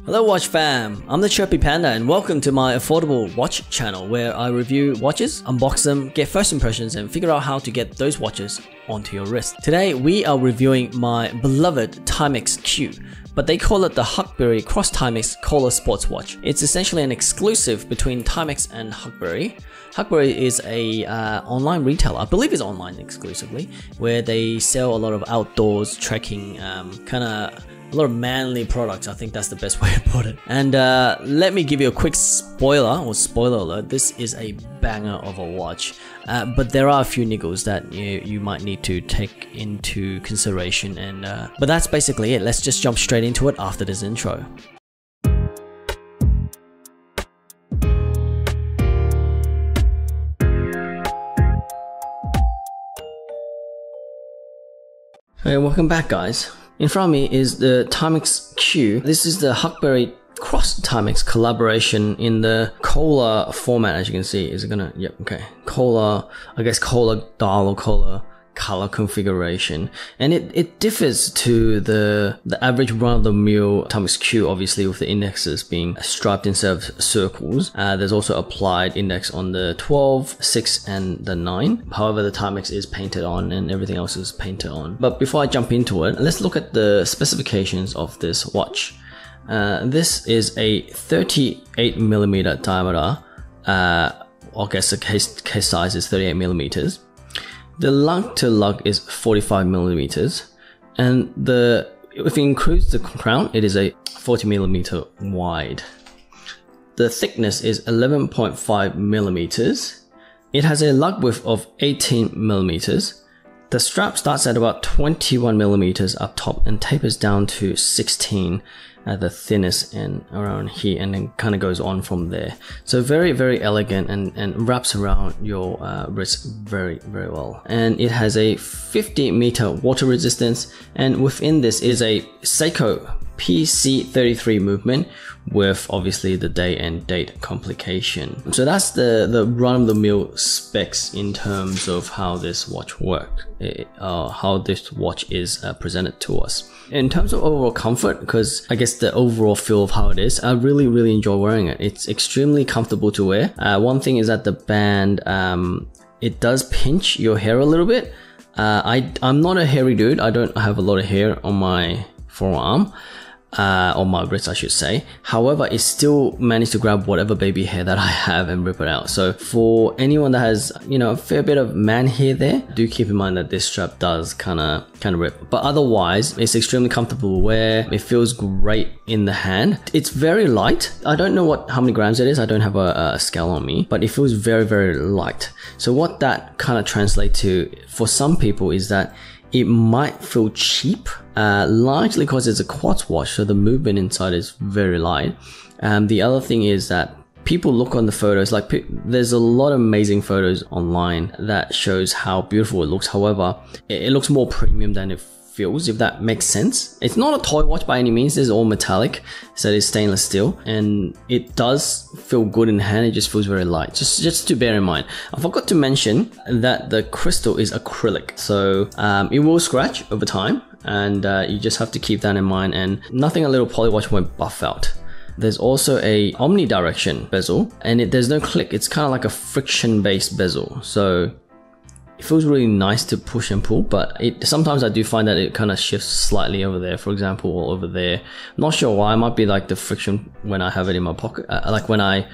Hello watch fam, I'm the Chirpy Panda and welcome to my affordable watch channel where I review watches, unbox them, get first impressions and figure out how to get those watches onto your wrist. Today we are reviewing my beloved Timex Q, but they call it the Huckberry Cross Timex Cola Sports Watch. It's essentially an exclusive between Timex and Huckberry. Huckberry is a online retailer, I believe it's online exclusively, where they sell a lot of outdoors trekking, a lot of manly products. I think that's the best way to put it. And let me give you a quick spoiler alert. This is a banger of a watch, but there are a few niggles that you might need to take into consideration. And but that's basically it. Let's just jump straight into it after this intro. Hey, welcome back guys. In front of me is the Timex Q. This is the Huckberry Cross Timex collaboration in the Cola format, as you can see. Is it gonna, yep, okay. Cola, I guess Cola dial or Cola color configuration. And it differs to the average run-of-the-mill Timex Q, obviously with the indexes being striped instead of circles. There's also applied index on the 12, 6 and the 9. However, the Timex is painted on and everything else is painted on. But before I jump into it, let's look at the specifications of this watch. This is a 38mm diameter. I guess the case size is 38mm. The lug to lug is 45mm, and if it includes the crown, it is a 40mm wide. The thickness is 11.5mm. It has a lug width of 18mm. The strap starts at about 21mm up top and tapers down to 16 at the thinnest end around here, and then kind of goes on from there. So very, very elegant and wraps around your wrist very, very well. And it has a 50-meter water resistance, and within this is a Seiko PC33 movement with obviously the day and date complication. So that's the run-of-the-mill specs in terms of how this watch works, how this watch is presented to us. In terms of overall comfort, because I guess the overall feel of how it is, I really, really enjoy wearing it. It's extremely comfortable to wear. One thing is that the band, it does pinch your hair a little bit. I'm not a hairy dude. I don't have a lot of hair on my forearm. On my wrist I should say. However, it still managed to grab whatever baby hair that I have and rip it out. So for anyone that has, you know, a fair bit of man hair there, do keep in mind that this strap does kind of rip. But otherwise, it's extremely comfortable to wear. It feels great in the hand. It's very light. I don't know how many grams it is. I don't have a scale on me, but it feels very, very light. So what that kind of translates to for some people is that it might feel cheap, largely because it's a quartz watch, so the movement inside is very light. The other thing is that people look on the photos, like there's a lot of amazing photos online that shows how beautiful it looks. However, it looks more premium than it feels, if that makes sense. It's not a toy watch by any means. It's all metallic, so it's stainless steel, and it does feel good in hand. It just feels very light, just to bear in mind. I forgot to mention that the crystal is acrylic, so it will scratch over time, and you just have to keep that in mind, and nothing a little poly watch won't buff out. There's also a omnidirection bezel, and there's no click. It's kind of like a friction based bezel, so it feels really nice to push and pull, but sometimes I do find that it kind of shifts slightly over there, for example, or over there. I'm not sure why. It might be like the friction when I have it in my pocket, like when I'm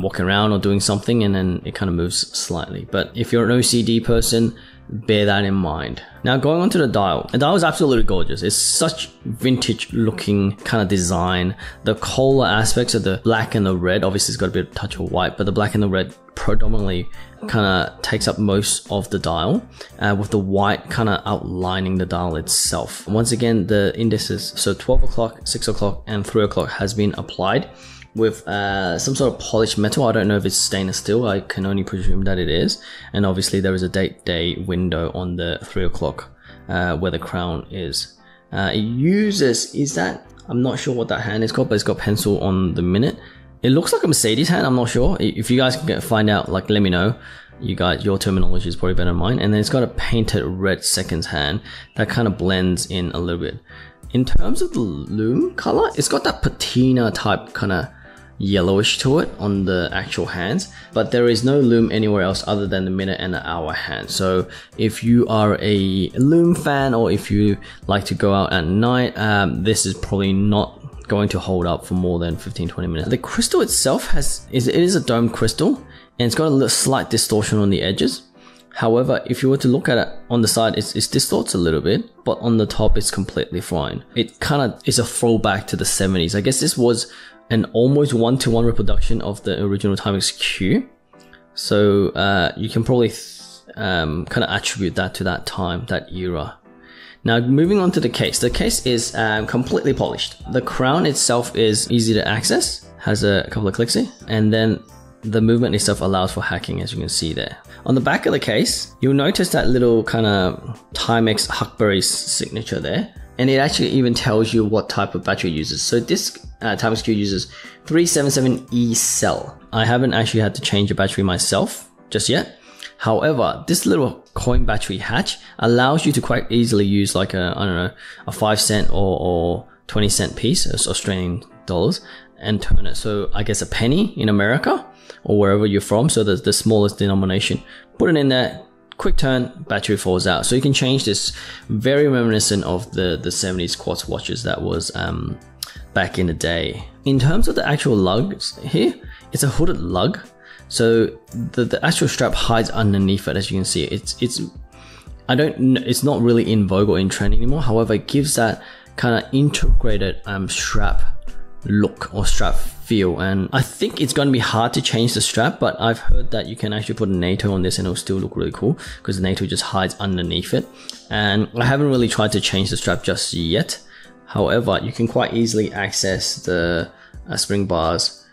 walking around or doing something, and then it kind of moves slightly. But if you're an OCD person, bear that in mind. Now going on to the dial. The dial is absolutely gorgeous. It's such vintage looking kind of design. The Cola aspects of the black and the red, obviously it's got a bit of touch of white, but the black and the red predominantly kind of takes up most of the dial, with the white kind of outlining the dial itself. Once again, the indices, so 12 o'clock, 6 o'clock and 3 o'clock has been applied with some sort of polished metal. I don't know if it's stainless steel. I can only presume that it is. And obviously there is a date day window on the 3 o'clock where the crown is. It uses, I'm not sure what that hand is called, but it's got pencil on the minute. It looks like a Mercedes hand. I'm not sure. If you guys can find out, like, let me know. You guys, your terminology is probably better than mine. And then it's got a painted red seconds hand that kind of blends in a little bit. In terms of the Lume color, it's got that patina type kind of yellowish to it on the actual hands, but there is no Lume anywhere else other than the minute and the hour hand. So if you are a Lume fan, or if you like to go out at night, this is probably not going to hold up for more than 15-20 minutes. The crystal itself is a domed crystal, and it's got a little slight distortion on the edges. However, if you were to look at it on the side, it distorts a little bit, but on the top it's completely fine. It kind of is a throwback to the 70s. I guess this was an almost one-to-one reproduction of the original Timex Q. So you can probably kind of attribute that to that time, that era. Now moving on to the case. The case is completely polished. The crown itself is easy to access, has a couple of clicks here, and then the movement itself allows for hacking, as you can see there. On the back of the case, you'll notice that little kind of Timex Huckberry signature there. And it actually even tells you what type of battery it uses. So this Timex Q uses 377E cell. I haven't actually had to change the battery myself just yet. However, this little coin battery hatch allows you to quite easily use like a, I don't know, a 5 cent or 20 cent piece, Australian dollars, and turn it. So I guess a penny in America or wherever you're from. So the smallest denomination, put it in there. Quick turn, battery falls out. So you can change this, very reminiscent of the 70s quartz watches that was back in the day. In terms of the actual lugs here, it's a hooded lug. So the actual strap hides underneath it, as you can see. It's not really in vogue or in trend anymore. However, it gives that kind of integrated strap look or strap feel, and I think it's going to be hard to change the strap, but I've heard that you can actually put a NATO on this and it'll still look really cool because the NATO just hides underneath it. And I haven't really tried to change the strap just yet. However, you can quite easily access the spring bars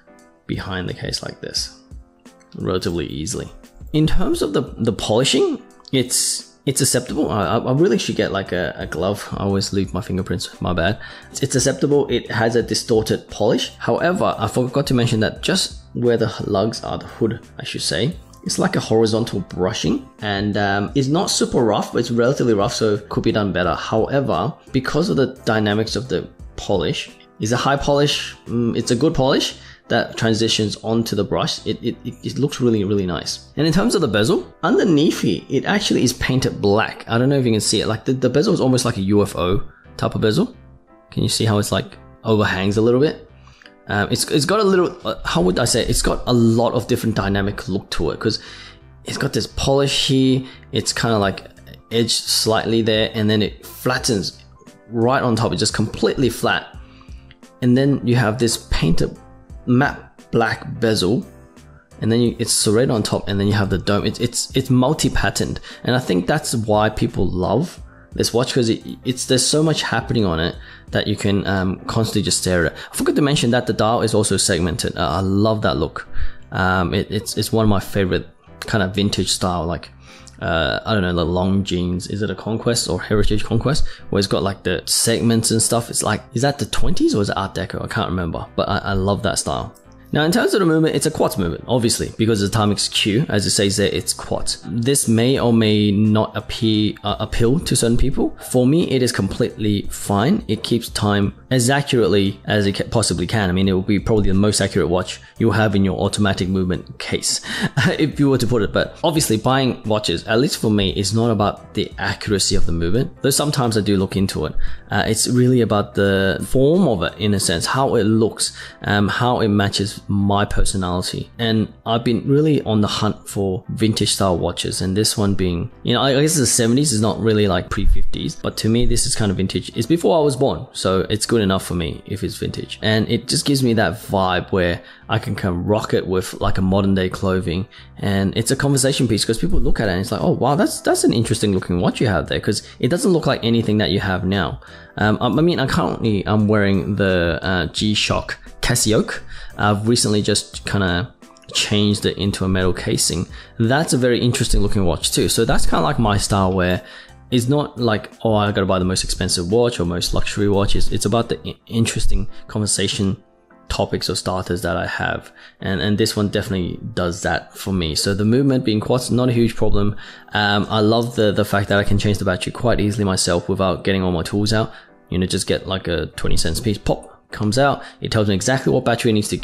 behind the case like this relatively easily. In terms of the polishing, it's acceptable. I really should get like a glove. I always leave my fingerprints, my bad. It's acceptable. It has a distorted polish. However, I forgot to mention that just where the lugs are, the hood, I should say, it's like a horizontal brushing, and it's not super rough, but it's relatively rough, so it could be done better. However, because of the dynamics of the polish, it's a high polish, it's a good polish that transitions onto the brush. It looks really, really nice. And in terms of the bezel, underneath here, it actually is painted black. I don't know if you can see it. Like the bezel is almost like a UFO type of bezel. Can you see how it's like overhangs a little bit? It's got a little, how would I say it? It's got a lot of different dynamic look to it, because it's got this polish here. It's kind of like edged slightly there, and then it flattens right on top. It's just completely flat. And then you have this painted matte black bezel, and then it's serrated on top, and then you have the dome. It's multi-patterned, and I think that's why people love this watch, because there's so much happening on it that you can constantly just stare at it. I forgot to mention that the dial is also segmented. I love that look. It's one of my favorite kind of vintage style, like I don't know, the long jeans. Is it a Conquest or Heritage Conquest, where it's got like the segments and stuff? It's like, is that the 20s or is it Art Deco? I can't remember, but I love that style. Now, in terms of the movement, it's a quartz movement, obviously, because it's a Timex Q, as it says there, it's quartz. This may or may not appeal to certain people. For me, it is completely fine. It keeps time as accurately as it possibly can. I mean, it will be probably the most accurate watch you'll have in your automatic movement case, if you were to put it. But obviously, buying watches, at least for me, is not about the accuracy of the movement, though sometimes I do look into it. It's really about the form of it, in a sense, how it looks, how it matches my personality. And I've been really on the hunt for vintage style watches, and this one being, you know, I guess the 70s is not really like pre-50s, but to me this is kind of vintage. It's before I was born, so it's good enough for me if it's vintage, and it just gives me that vibe where I can kind of rock it with like a modern day clothing, and it's a conversation piece because people look at it and it's like, oh wow, that's an interesting looking watch you have there, because it doesn't look like anything that you have now. I mean, I'm wearing the G-Shock Cassiope. I've recently just kind of changed it into a metal casing. That's a very interesting looking watch too. So that's kind of like my style, where it's not like, oh, I gotta buy the most expensive watch or most luxury watch. It's about the interesting conversation topics or starters that I have, and this one definitely does that for me. So the movement being quartz, not a huge problem. I love the fact that I can change the battery quite easily myself without getting all my tools out. You know, just get like a 20-cent piece, pop, comes out. It tells me exactly what battery I need to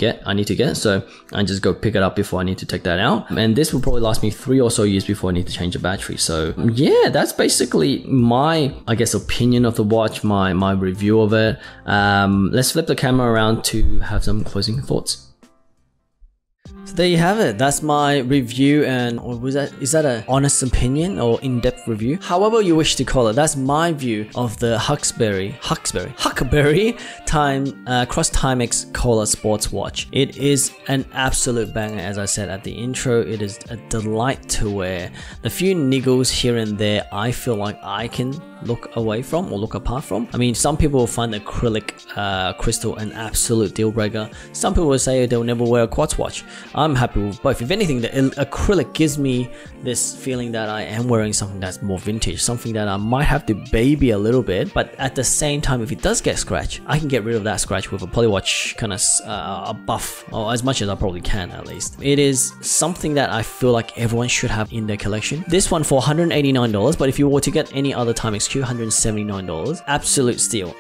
get. So I just go pick it up before I need to take that out. And this will probably last me 3 or so years before I need to change the battery. So yeah, that's basically my, I guess, opinion of the watch, my review of it. Let's flip the camera around to have some closing thoughts. So there you have it. That's my review, and is that an honest opinion or in-depth review? However you wish to call it, that's my view of the Huckberry Cross Timex Cola sports watch. It is an absolute banger, as I said at the intro. It is a delight to wear. The few niggles here and there, I feel like I can look away from or look apart from. I mean, some people will find the acrylic crystal an absolute deal breaker. Some people will say they'll never wear a quartz watch. I'm happy with both. If anything, the acrylic gives me this feeling that I am wearing something that's more vintage, something that I might have to baby a little bit, but at the same time, if it does get scratched, I can get rid of that scratch with a polywatch kind of a buff, or as much as I probably can at least. It is something that I feel like everyone should have in their collection. This one for $189, but if you were to get any other Timex Q, $179, absolute steal.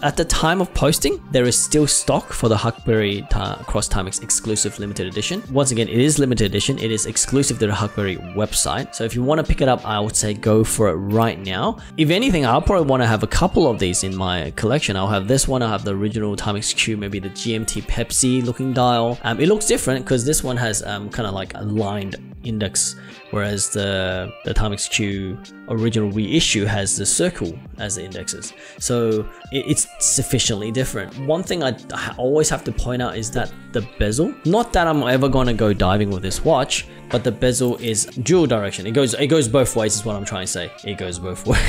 At the time of posting, there is still stock for the Huckberry Cross Timex exclusive limited edition. Once again, it is limited edition. It is exclusive to the Huckberry website. So if you want to pick it up, I would say go for it right now. If anything, I'll probably want to have a couple of these in my collection. I'll have this one. I'll have the original Timex Q, maybe the GMT Pepsi looking dial. It looks different because this one has kind of like a lined index, whereas the Timex Q original reissue has the circle as the indexes. So it's sufficiently different. One thing I always have to point out is that the bezel, not that I'm ever going to go diving with this watch, but the bezel is dual direction. It goes both ways is what I'm trying to say. It goes both ways.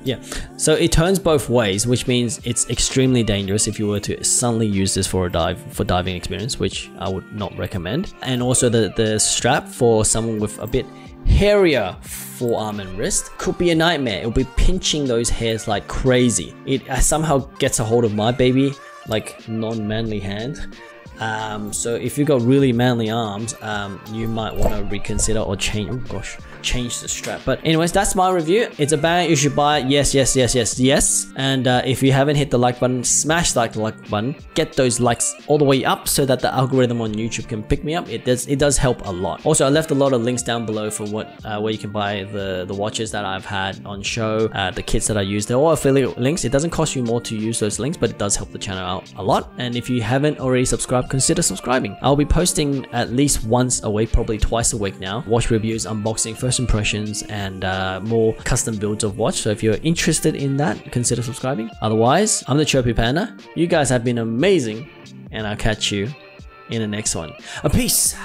Yeah, so it turns both ways, which means it's extremely dangerous if you were to suddenly use this for diving experience, which I would not recommend. And also the strap for someone with a bit hairier forearm and wrist could be a nightmare. It'll be pinching those hairs like crazy. It somehow gets a hold of my baby like non-manly hand. So if you got really manly arms, you might want to reconsider or change. Oh gosh, change the strap. But anyways, that's my review. It's a banger. You should buy it. Yes, yes, yes, yes, yes. And if you haven't hit the like button, smash the like button. Get those likes all the way up so that the algorithm on YouTube can pick me up. It does help a lot. Also, I left a lot of links down below for where you can buy the watches that I've had on show, the kits that I use. They're all affiliate links. It doesn't cost you more to use those links, but it does help the channel out a lot. And if you haven't already subscribed, consider subscribing. I'll be posting at least once a week, probably twice a week now. Watch reviews, unboxing, first impressions, and more custom builds of watch. So if you're interested in that, consider subscribing. Otherwise, I'm the Chirpy Panda. You guys have been amazing, and I'll catch you in the next one. Peace!